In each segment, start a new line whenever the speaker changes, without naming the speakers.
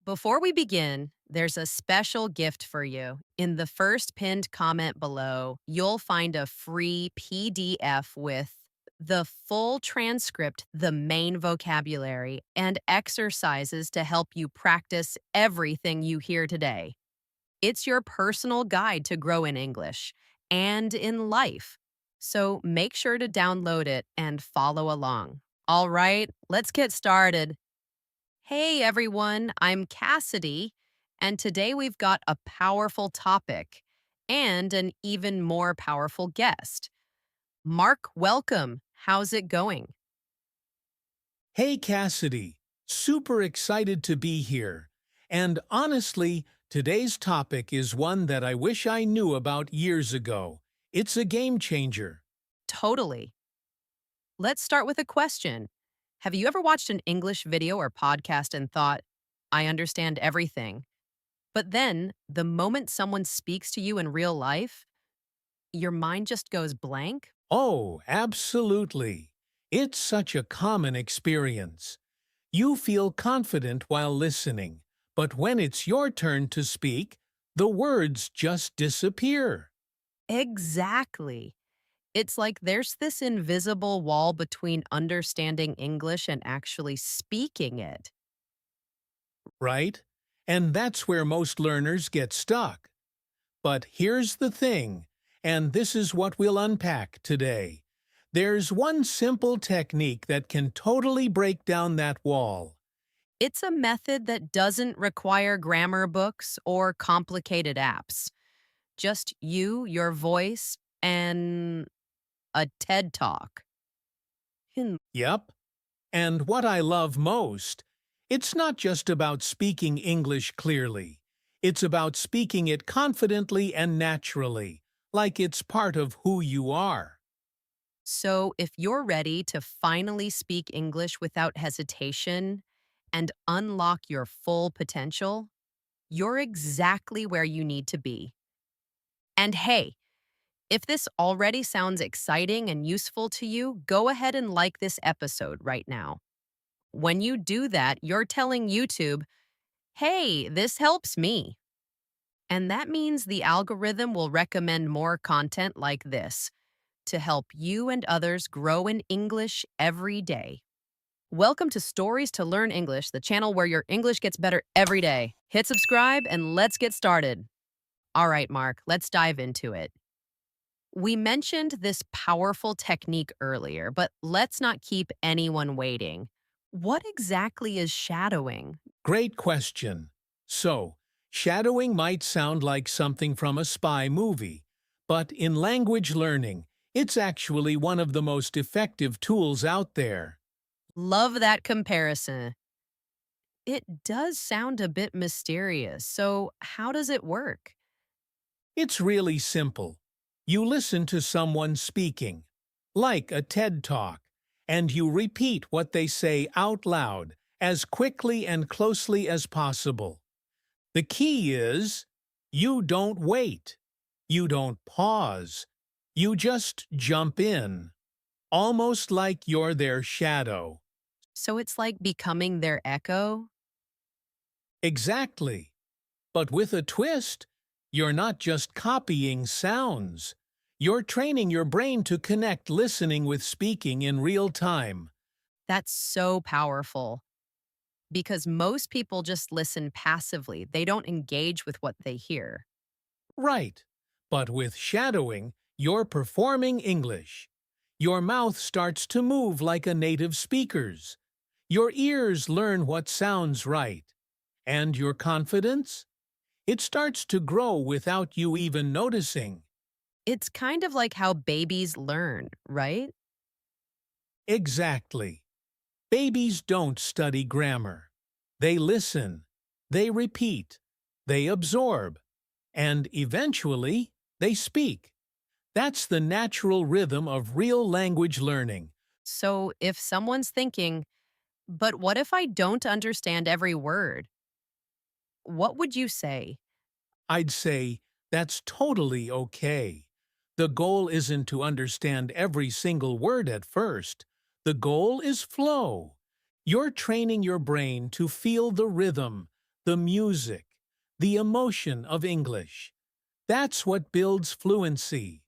Before we begin, there's a special gift for you. In the first pinned comment below, you'll find a free PDF with the full transcript, the main vocabulary, and exercises to help you practice everything you hear today. It's your personal guide to grow in English and in life. So make sure to download it and follow along. All right, let's get started. Hey everyone, I'm Cassidy, and today we've got a powerful topic and an even more powerful guest. Mark, welcome. How's it going?
Hey Cassidy, super excited to be here. And honestly, today's topic is one that I wish I knew about years ago. It's a game changer.
Totally. Let's start with a question. Have you ever watched an English video or podcast and thought, I understand everything? But then, the moment someone speaks to you in real life, your mind just goes blank?
Oh, absolutely. It's such a common experience. You feel confident while listening, but when it's your turn to speak, the words just disappear.
Exactly. It's like there's this invisible wall between understanding English and actually speaking it.
Right? And that's where most learners get stuck. But here's the thing, and this is what we'll unpack today. There's one simple technique that can totally break down that wall.
It's a method that doesn't require grammar books or complicated apps. Just you, your voice, and a TED Talk. Hmm.
Yep. And what I love most, it's not just about speaking English clearly. It's about speaking it confidently and naturally, like it's part of who you are.
So, if you're ready to finally speak English without hesitation and unlock your full potential, you're exactly where you need to be. And hey, if this already sounds exciting and useful to you, go ahead and like this episode right now. When you do that, you're telling YouTube, hey, this helps me. And that means the algorithm will recommend more content like this to help you and others grow in English every day. Welcome to Stories to Learn English, the channel where your English gets better every day. Hit subscribe and let's get started. All right, Mark, let's dive into it. We mentioned this powerful technique earlier, but let's not keep anyone waiting. What exactly is shadowing?
Great question. So, shadowing might sound like something from a spy movie, but in language learning, it's actually one of the most effective tools out there.
Love that comparison. It does sound a bit mysterious, so how does it work?
It's really simple. You listen to someone speaking, like a TED Talk, and you repeat what they say out loud as quickly and closely as possible. The key is, you don't wait. You don't pause. You just jump in, almost like you're their shadow.
So it's like becoming their echo?
Exactly. But with a twist, you're not just copying sounds. You're training your brain to connect listening with speaking in real time.
That's so powerful because most people just listen passively. They don't engage with what they hear.
Right. But with shadowing, you're performing English. Your mouth starts to move like a native speaker's. Your ears learn what sounds right. And your confidence? It starts to grow without you even noticing.
It's kind of like how babies learn, right?
Exactly. Babies don't study grammar. They listen, they repeat, they absorb, and eventually they speak. That's the natural rhythm of real language learning.
So if someone's thinking, but what if I don't understand every word? What would you say?
I'd say that's totally okay. The goal isn't to understand every single word at first. The goal is flow. You're training your brain to feel the rhythm, the music, the emotion of English. That's what builds fluency.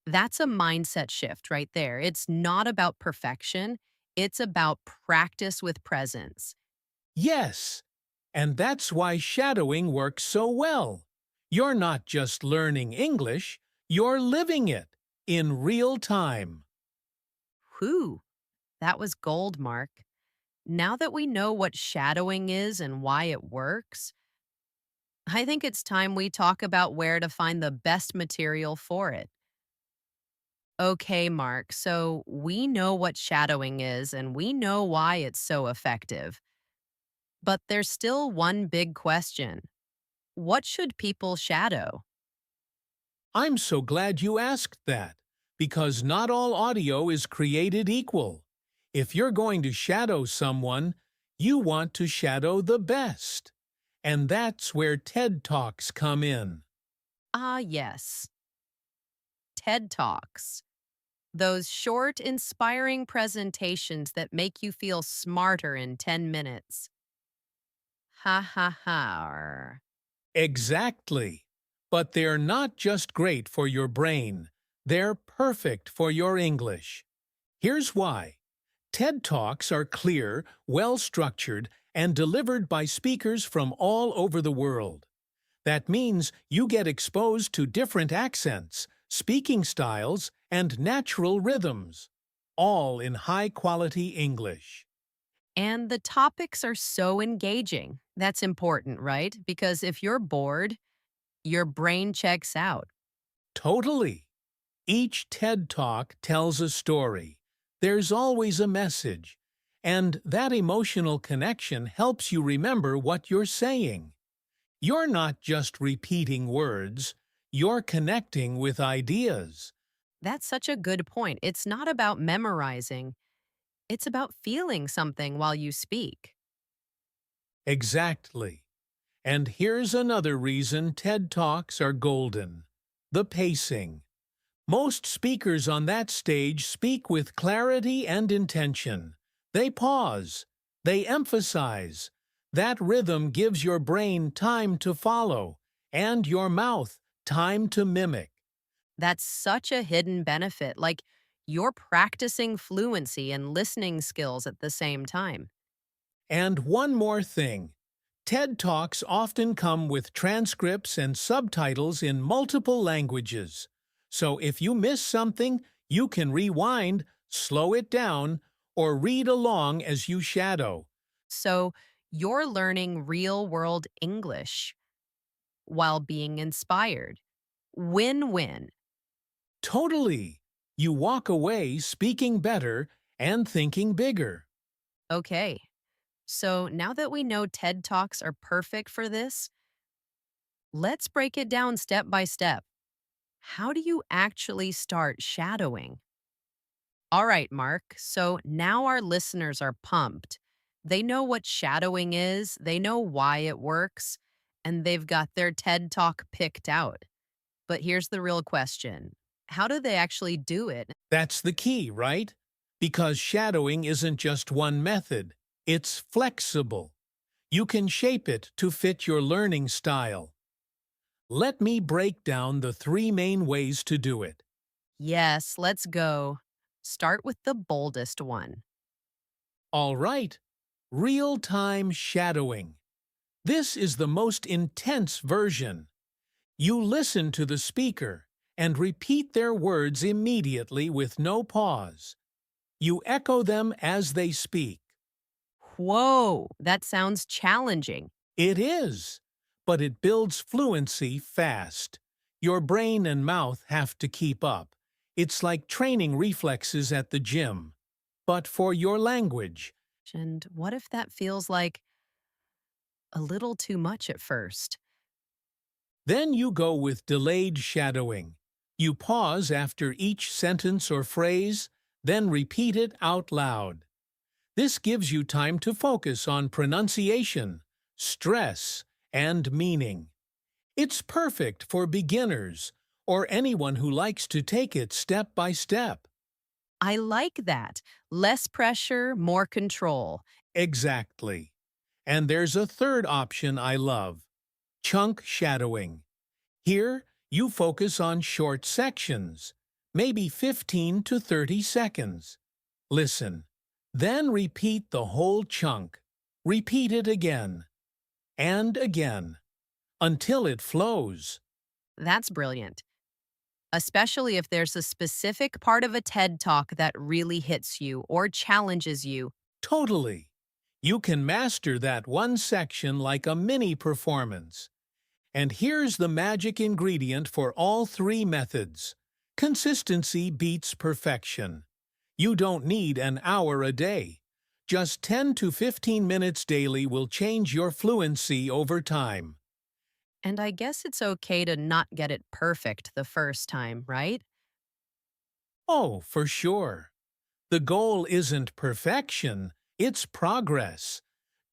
That's a mindset shift right there. It's not about perfection, it's about practice with presence.
Yes, and that's why shadowing works so well. You're not just learning English, you're living it in real time.
Whew, that was gold, Mark. Now that we know what shadowing is and why it works, I think it's time we talk about where to find the best material for it. Okay, Mark, so we know what shadowing is and we know why it's so effective. But there's still one big question. What should people shadow?
I'm so glad you asked that, because not all audio is created equal. If you're going to shadow someone, you want to shadow the best. And that's where TED Talks come in.
Ah, yes, TED Talks. Those short, inspiring presentations that make you feel smarter in 10 minutes. Ha ha ha.
Exactly. But they're not just great for your brain, they're perfect for your English. Here's why. TED Talks are clear, well-structured, and delivered by speakers from all over the world. That means you get exposed to different accents, speaking styles, and natural rhythms, all in high-quality English.
And the topics are so engaging. That's important, right? Because if you're bored, your brain checks out.
Totally. Each TED Talk tells a story. There's always a message. And that emotional connection helps you remember what you're saying. You're not just repeating words, you're connecting with ideas.
That's such a good point. It's not about memorizing, it's about feeling something while you speak.
Exactly. And here's another reason TED Talks are golden. The pacing. Most speakers on that stage speak with clarity and intention. They pause. They emphasize. That rhythm gives your brain time to follow, and your mouth time to mimic.
That's such a hidden benefit. Like you're practicing fluency and listening skills at the same time.
And one more thing. TED Talks often come with transcripts and subtitles in multiple languages. So if you miss something, you can rewind, slow it down, or read along as you shadow.
So you're learning real world English while being inspired. Win win.
Totally! You walk away speaking better and thinking bigger.
Okay. So now that we know TED Talks are perfect for this, let's break it down step by step. How do you actually start shadowing? All right, Mark. So now our listeners are pumped. They know what shadowing is, they know why it works, and they've got their TED Talk picked out. But here's the real question. How do they actually do it?
That's the key, right? Because shadowing isn't just one method. It's flexible. You can shape it to fit your learning style. Let me break down the three main ways to do it.
Yes, let's go. Start with the boldest one.
All right, real-time shadowing. This is the most intense version. You listen to the speaker and repeat their words immediately with no pause. You echo them as they speak.
Whoa, that sounds challenging.
It is, but it builds fluency fast. Your brain and mouth have to keep up. It's like training reflexes at the gym, but for your language.
And what if that feels like a little too much at first?
Then you go with delayed shadowing. You pause after each sentence or phrase, then repeat it out loud. This gives you time to focus on pronunciation, stress, and meaning. It's perfect for beginners or anyone who likes to take it step by step.
I like that. Less pressure, more control.
Exactly. And there's a third option I love, chunk shadowing. Here, you focus on short sections, maybe 15 to 30 seconds. Listen, then repeat the whole chunk. Repeat it again and again until it flows.
That's brilliant, especially if there's a specific part of a TED Talk that really hits you or challenges you.
Totally. You can master that one section like a mini performance. And here's the magic ingredient for all three methods. Consistency beats perfection. You don't need an hour a day. Just 10 to 15 minutes daily will change your fluency over time.
And I guess it's okay to not get it perfect the first time, right?
Oh, for sure. The goal isn't perfection, it's progress.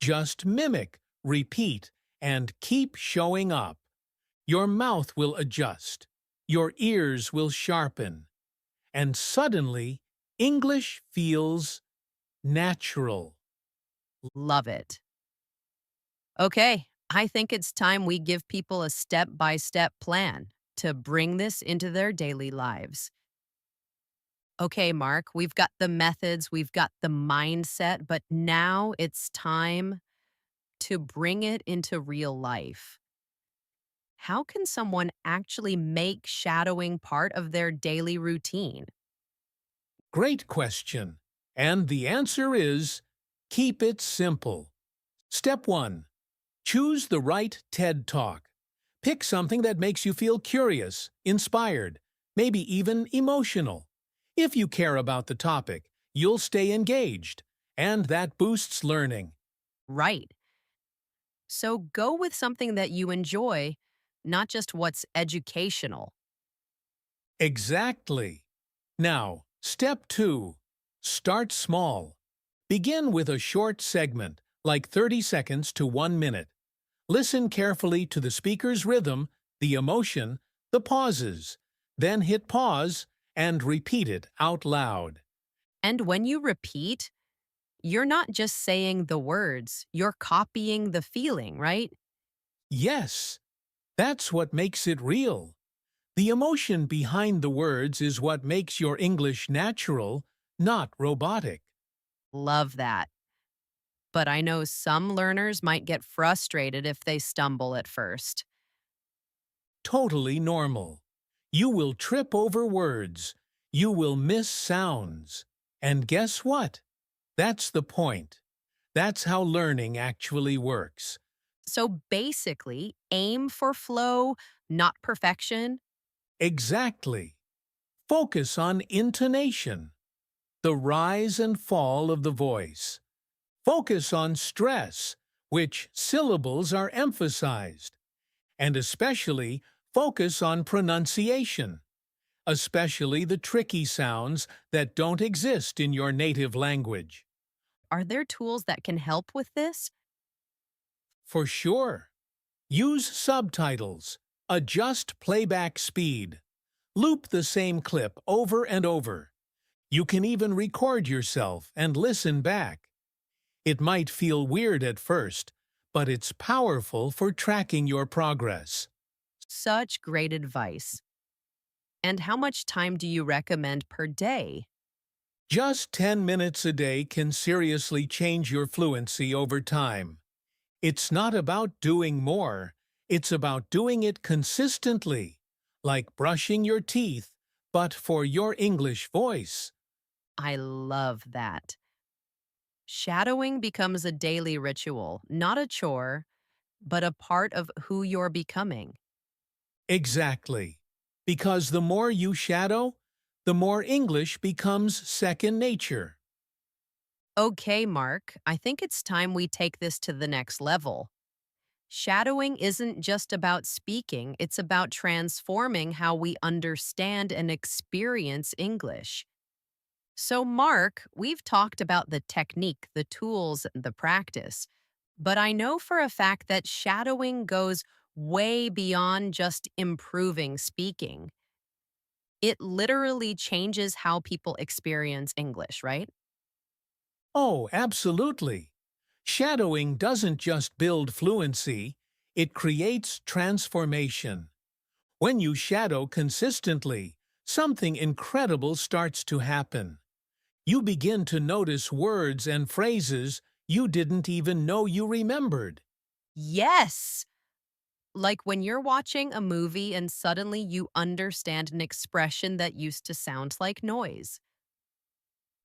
Just mimic, repeat, and keep showing up. Your mouth will adjust, your ears will sharpen, and suddenly, English feels natural.
Love it. Okay, I think it's time we give people a step by step plan to bring this into their daily lives. Okay, Mark, we've got the methods, we've got the mindset, but now it's time to bring it into real life. How can someone actually make shadowing part of their daily routine?
Great question. And the answer is keep it simple. Step 1. Choose the right TED Talk. Pick something that makes you feel curious, inspired, maybe even emotional. If you care about the topic, you'll stay engaged, and that boosts learning.
Right. So go with something that you enjoy, not just what's educational.
Exactly. Now, step 2. Start small. Begin with a short segment, like 30 seconds to 1 minute. Listen carefully to the speaker's rhythm, the emotion, the pauses. Then hit pause and repeat it out loud.
And when you repeat, you're not just saying the words, you're copying the feeling, right?
Yes, that's what makes it real. The emotion behind the words is what makes your English natural, not robotic.
Love that. But I know some learners might get frustrated if they stumble at first.
Totally normal. You will trip over words. You will miss sounds. And guess what? That's the point. That's how learning actually works.
So basically, aim for flow, not perfection.
Exactly. Focus on intonation, the rise and fall of the voice. Focus on stress, which syllables are emphasized. And especially focus on pronunciation, especially the tricky sounds that don't exist in your native language.
Are there tools that can help with this?
For sure. Use subtitles. Adjust playback speed. Loop the same clip over and over. You can even record yourself and listen back. It might feel weird at first, but it's powerful for tracking your progress.
Such great advice. And how much time do you recommend per day?
Just 10 minutes a day can seriously change your fluency over time. It's not about doing more, it's about doing it consistently, like brushing your teeth, but for your English voice.
I love that. Shadowing becomes a daily ritual, not a chore, but a part of who you're becoming.
Exactly. Because the more you shadow, the more English becomes second nature.
Okay, Mark, I think it's time we take this to the next level. Shadowing isn't just about speaking, it's about transforming how we understand and experience English. So, Mark, we've talked about the technique, the tools, and the practice, but I know for a fact that shadowing goes way beyond just improving speaking. It literally changes how people experience English, right?
Oh, absolutely. Shadowing doesn't just build fluency, it creates transformation. When you shadow consistently, something incredible starts to happen. You begin to notice words and phrases you didn't even know you remembered.
Yes! Like when you're watching a movie and suddenly you understand an expression that used to sound like noise.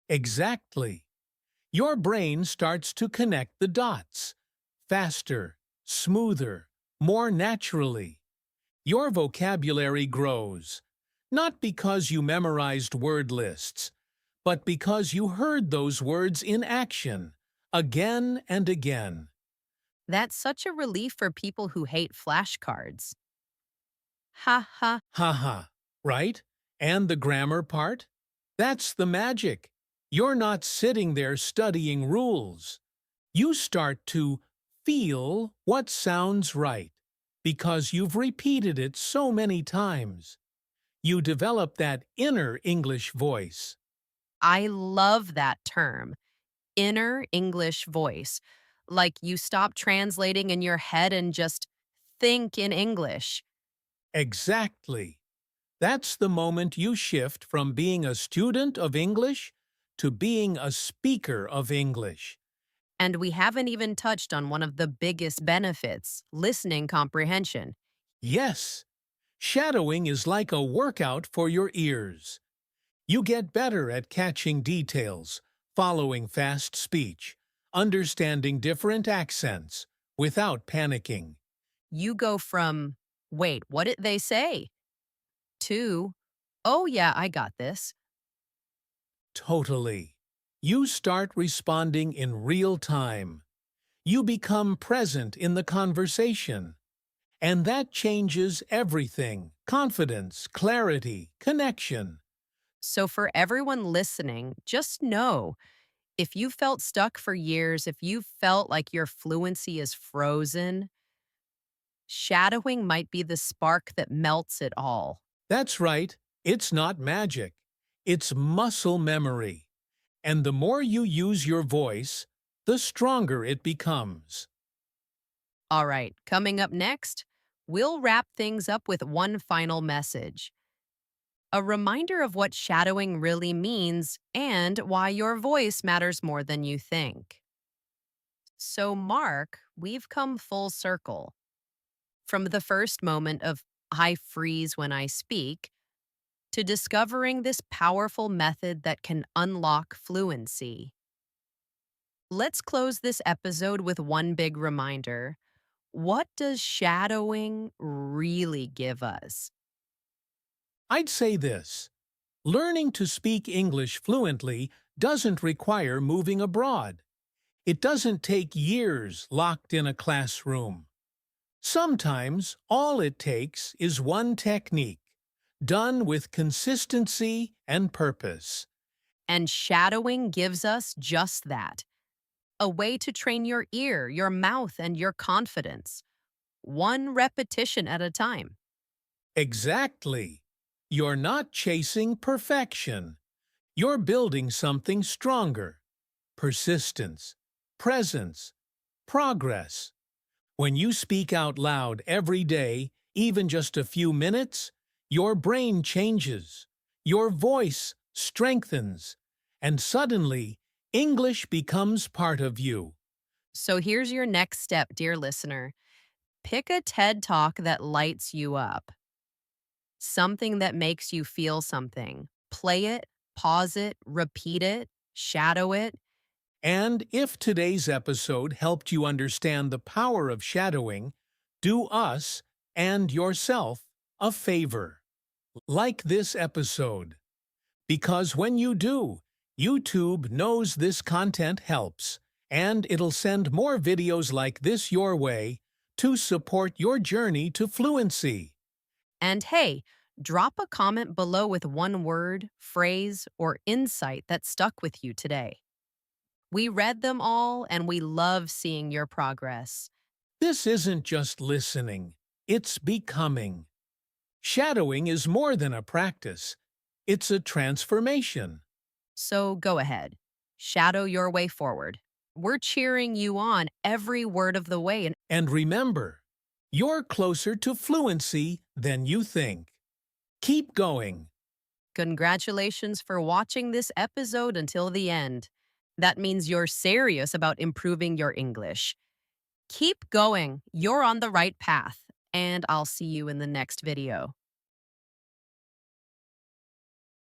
Exactly. Your brain starts to connect the dots. Faster, smoother, more naturally. Your vocabulary grows. Not because you memorized word lists, but because you heard those words in action, again and again.
That's such a relief for people who hate flashcards. Ha ha.
Haha, right? And the grammar part? That's the magic. You're not sitting there studying rules. You start to feel what sounds right because you've repeated it so many times. You develop that inner English voice.
I love that term, inner English voice. Like you stop translating in your head and just think in English.
Exactly. That's the moment you shift from being a student of English to being a speaker of English.
And we haven't even touched on one of the biggest benefits, listening comprehension.
Yes, shadowing is like a workout for your ears. You get better at catching details, following fast speech, understanding different accents, without panicking.
You go from, wait, what did they say? To, oh yeah, I got this.
Totally. You start responding in real time. You become present in the conversation. And that changes everything: confidence, clarity, connection.
So for everyone listening, just know if you felt stuck for years, if you felt like your fluency is frozen, shadowing might be the spark that melts it all.
That's right, it's not magic. It's muscle memory. And the more you use your voice, the stronger it becomes.
All right, coming up next, we'll wrap things up with one final message. A reminder of what shadowing really means and why your voice matters more than you think. So, Mark, we've come full circle. From the first moment of I freeze when I speak to discovering this powerful method that can unlock fluency. Let's close this episode with one big reminder. What does shadowing really give us?
I'd say this: learning to speak English fluently doesn't require moving abroad. It doesn't take years locked in a classroom. Sometimes all it takes is one technique, done with consistency and purpose.
And shadowing gives us just that, a way to train your ear, your mouth, and your confidence, one repetition at a time.
Exactly. You're not chasing perfection. You're building something stronger: persistence, presence, progress. When you speak out loud every day, even just a few minutes, your brain changes, your voice strengthens, and suddenly English becomes part of you.
So here's your next step, dear listener. Pick a TED Talk that lights you up, something that makes you feel something. Play it, pause it, repeat it, shadow it.
And if today's episode helped you understand the power of shadowing, do us and yourself a favor. Like this episode. Because when you do, YouTube knows this content helps, and it'll send more videos like this your way to support your journey to fluency.
And hey, drop a comment below with one word, phrase, or insight that stuck with you today. We read them all and we love seeing your progress.
This isn't just listening, it's becoming. Shadowing is more than a practice, it's a transformation.
So go ahead, shadow your way forward. We're cheering you on every word of the way. And
And remember, you're closer to fluency than you think. Keep going.
congratulations for watching this episode until the end. That means you're serious about improving your English. Keep going. You're on the right path. And I'll see you in the next video.